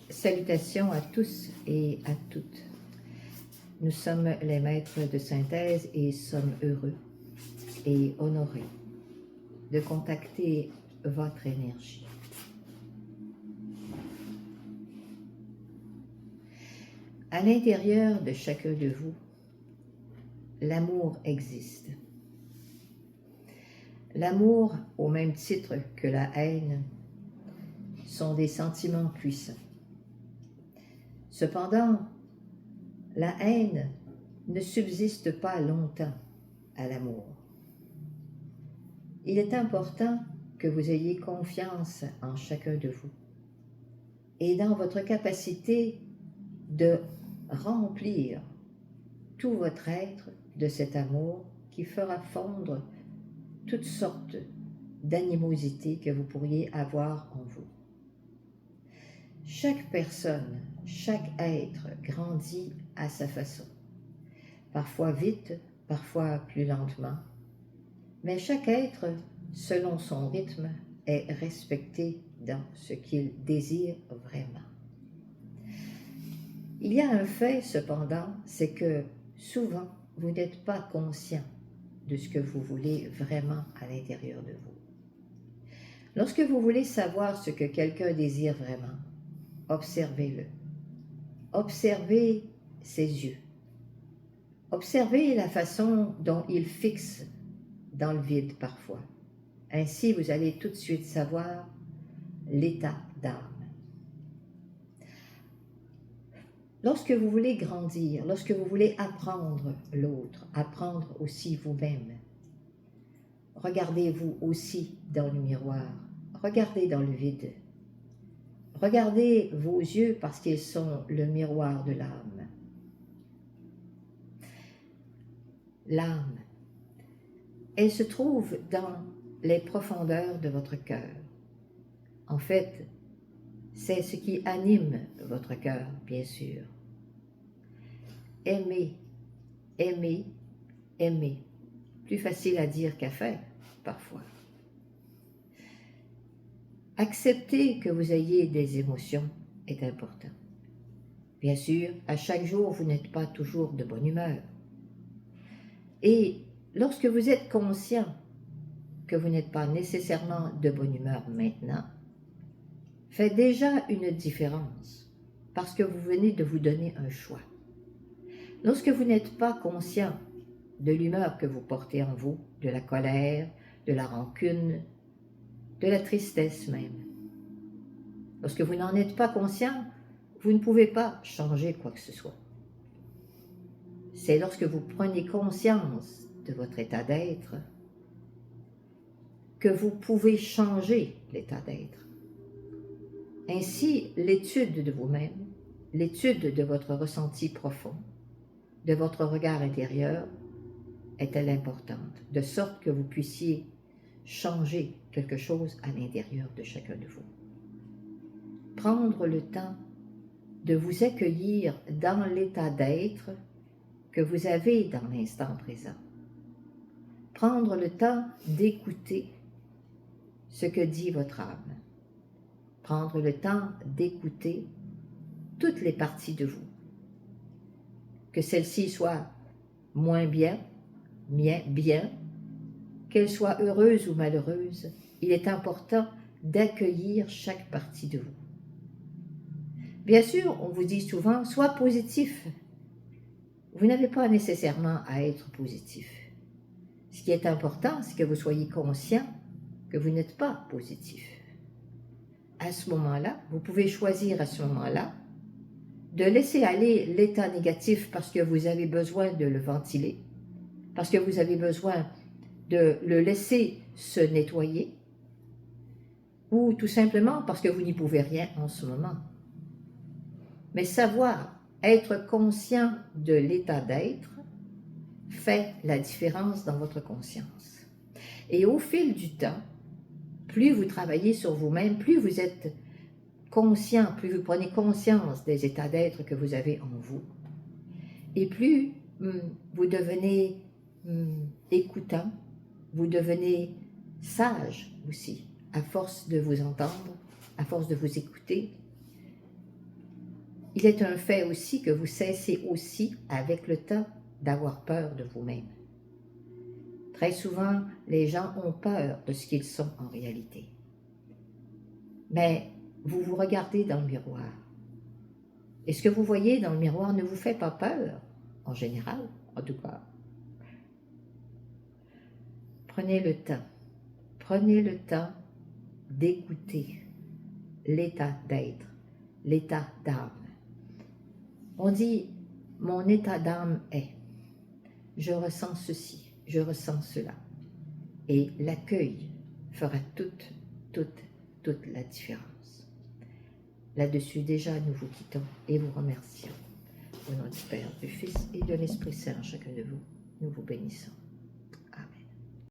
Salutations à tous et à toutes. Nous sommes les maîtres de synthèse et sommes heureux et honorés de contacter votre énergie. À l'intérieur de chacun de vous, l'amour existe. L'amour, au même titre que la haine, sont des sentiments puissants. Cependant, la haine ne subsiste pas longtemps à l'amour. Il est important que vous ayez confiance en chacun de vous et dans votre capacité de remplir tout votre être de cet amour qui fera fondre toutes sortes d'animosités que vous pourriez avoir en vous. Chaque personne, chaque être grandit à sa façon, parfois vite, parfois plus lentement, mais chaque être, selon son rythme, est respecté dans ce qu'il désire vraiment. Il y a un fait, cependant, c'est que souvent, vous n'êtes pas conscient de ce que vous voulez vraiment à l'intérieur de vous. Lorsque vous voulez savoir ce que quelqu'un désire vraiment, observez-le. Observez ses yeux. Observez la façon dont il fixe dans le vide parfois. Ainsi, vous allez tout de suite savoir l'état d'âme. Lorsque vous voulez grandir, lorsque vous voulez apprendre l'autre, apprendre aussi vous-même, regardez-vous aussi dans le miroir, regardez dans le vide. Regardez vos yeux parce qu'ils sont le miroir de l'âme. L'âme, elle se trouve dans les profondeurs de votre cœur. En fait, c'est ce qui anime votre cœur, bien sûr. Aimer, aimer, aimer. Plus facile à dire qu'à faire, parfois. Accepter que vous ayez des émotions est important. Bien sûr, à chaque jour, vous n'êtes pas toujours de bonne humeur. Et lorsque vous êtes conscient que vous n'êtes pas nécessairement de bonne humeur maintenant, fait déjà une différence parce que vous venez de vous donner un choix. Lorsque vous n'êtes pas conscient de l'humeur que vous portez en vous, de la colère, de la rancune, de la tristesse même, lorsque vous n'en êtes pas conscient, vous ne pouvez pas changer quoi que ce soit. C'est lorsque vous prenez conscience de votre état d'être que vous pouvez changer l'état d'être. Ainsi, l'étude de vous-même, l'étude de votre ressenti profond, de votre regard intérieur est-elle importante, de sorte que vous puissiez changer quelque chose à l'intérieur de chacun de vous. Prendre le temps de vous accueillir dans l'état d'être que vous avez dans l'instant présent. Prendre le temps d'écouter ce que dit votre âme. Prendre le temps d'écouter toutes les parties de vous. Que celles-ci soient moins bien, bien, qu'elles soient heureuses ou malheureuses, il est important d'accueillir chaque partie de vous. Bien sûr, on vous dit souvent, sois positif. Vous n'avez pas nécessairement à être positif. Ce qui est important, c'est que vous soyez conscient que vous n'êtes pas positif. À ce moment-là, vous pouvez choisir à ce moment-là de laisser aller l'état négatif parce que vous avez besoin de le ventiler, parce que vous avez besoin de le laisser se nettoyer, ou tout simplement parce que vous n'y pouvez rien en ce moment. Mais savoir être conscient de l'état d'être fait la différence dans votre conscience. Et au fil du temps, plus vous travaillez sur vous-même, plus vous êtes conscient, plus vous prenez conscience des états d'être que vous avez en vous, et plus vous devenez écoutant, vous devenez sage aussi, à force de vous entendre, à force de vous écouter, il est un fait aussi que vous cessez aussi, avec le temps, d'avoir peur de vous-même. Très souvent, les gens ont peur de ce qu'ils sont en réalité. Mais vous vous regardez dans le miroir. Et ce que vous voyez dans le miroir ne vous fait pas peur, en général, en tout cas. Prenez le temps d'écouter l'état d'être, l'état d'âme. On dit, mon état d'âme est, je ressens ceci, je ressens cela. Et l'accueil fera toute la différence. Là-dessus, déjà, nous vous quittons et vous remercions. Au nom du Père, du Fils et de l'Esprit Saint, chacun de vous, nous vous bénissons.